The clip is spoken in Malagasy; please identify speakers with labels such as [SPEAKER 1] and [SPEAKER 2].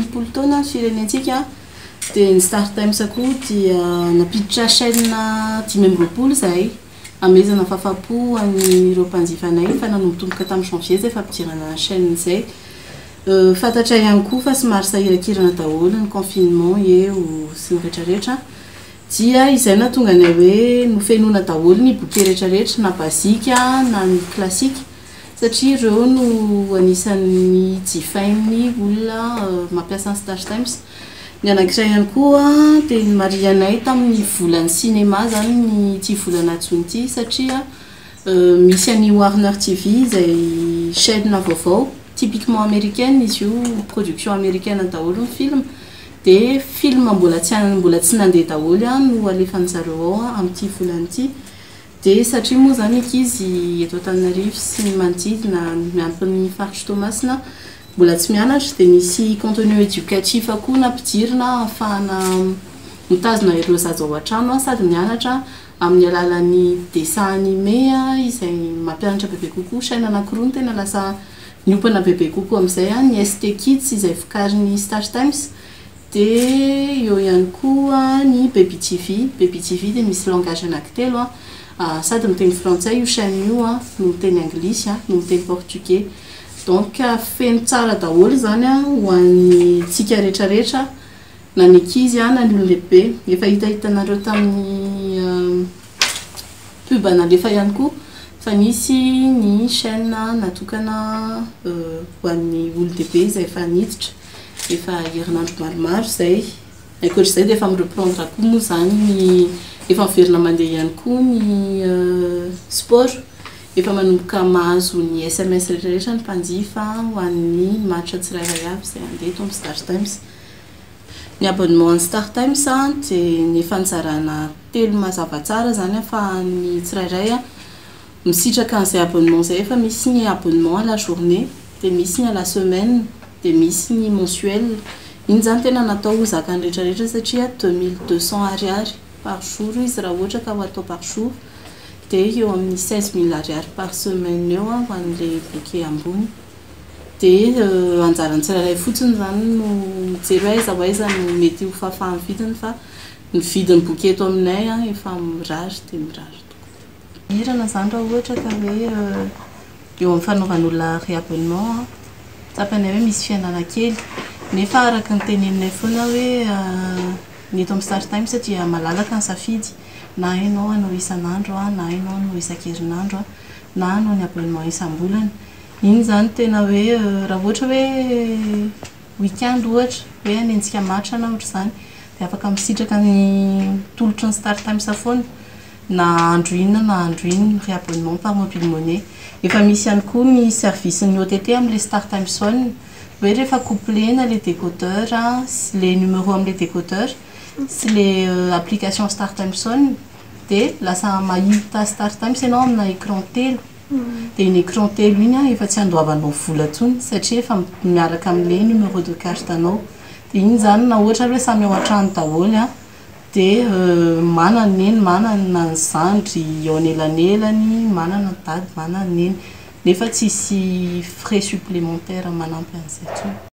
[SPEAKER 1] 100 taona firenentsika dia ny Star Times koa dia napiditra chaîne 5 zay amezana fahafapo an'ireo mpanjifanay fa nanombotomboka tamin'ny janvier zay fampidirana chaîne zay fantatra ihany koa fa somary sahirakirana daholo ny confinement eo sy ny rehetrarehetra dia izay na tonga anay hoe nofenona daholo ny boky rehetrarehetra na basika na ny klasika satria ireo no anisan'ny jifain'ny olona mampiasa ny Star Times. Ny anankiray ihany koa dia ny marianay tamin'ny volan'ny cinéma zany ny ty volana Jona ty satria misy an'i Warner TV izay chaîne vaovao typiquement américaine izy io production américaine daholo ny film dia film mbola tsy nandeha daholo no alefan'ny zareo ao amin'ity volana ity dia satria moa zany ankizy eto Antananarivo sy ny manodidina miampy ny faritry Toamasina mbola tsy mianatra dia misy contenu éducatif koa nampidirina ahafahana mitazona ireo zaza ao an-trano sady mianatra amin'ny alalan'ny dessin animé izay mampianatra bebe kokoa chaîne anankiroa no tena lasa niompana bebe kokoa amin'izay ny ST Kids izay vokarin'ny Star Times dia eo ihany koa ny Baby TV dia misy langage anankitelo sady miteny frantsay io chaîne io no miteny anglisy no miteny portugais donc feno tsara daholo zany ho an'ny tsika rehetrarehetra na ny ankizy na ny olon-dehibe efa hitahitanareo tamin'ny pub nalefa ihany koa fa nisy ny chaîne natokana ho an'ny olon-dehibe izay efa niditra efa herinandro maromaro zay ankoatr'izay dia efa mireprendre koa moa zany ny efa miverina mandeha ihany koa ny sport efa manomboka mahazo ny SMS rehetrarehetra ny mpanjifa ho an'ny match tsirairay avy izay andeha eto amin'ny Star Times. Ny abonnement ny Star Times dia ny fantsarana telo mazava tsara zany fa ny tsirairay misitraka an'izay abonnement zay efa misy ny abonnement à la journée dia misy ny à la semaine dia misy ny mensuel iny zany tena natao zakany rehetrarehetra satria 2200 ariary par jour izy raha ohatra ka ho atao par jour dia eo amin'ny 16 000 ariary par semaine eo ho an'ilay bouquet ambony dia anjarany tsirairay fotsiny zany no mijery hoe aiza no mety ho fahafahan'ny vidiny fa ny vidiny bouquet eto aminay efa mirary dia mirary tokoa hirana zany raha ohatra ka hoe eo amin'ny fanaovan'olona réabonnement tapanay hoe misy fiainana kely nefa araka ny teneninay foana hoe ny eto amin'ny Star Times dia malalaka ny safidy na hainao hanao isan'andro na hainao hanao isan-kerinandro na hanao ny abonnement isam-bolana iny zany tena hoe raha ohatra hoe weekend ohatra hoe hanenjika match na ohatra zany dia afaka misitraka ny tolotry ny Star Times foana na andro inona na andro inona réabonnement par mobile monnaie. Efa misy ihany koa ny service ny OTT amin'ilay Star Times one hoe rehefa couplena les décodeurs sy les numéros amin'ilay décodeur sy les application Star Times one dia lasa mahita Star Times ianao amina écran telo dia iny écran telo iny efa tsy andoavanao vola intsony satria efa miaraka amin'ilay numéro de carte anao dia iny zany na ohatra hoe samy ao an-trano daholo dia manana neny manana ny zandry eo anelanelany manana ny dady manana neny nefa tsy hisy frais supplémentaire manampy an'izay intsony.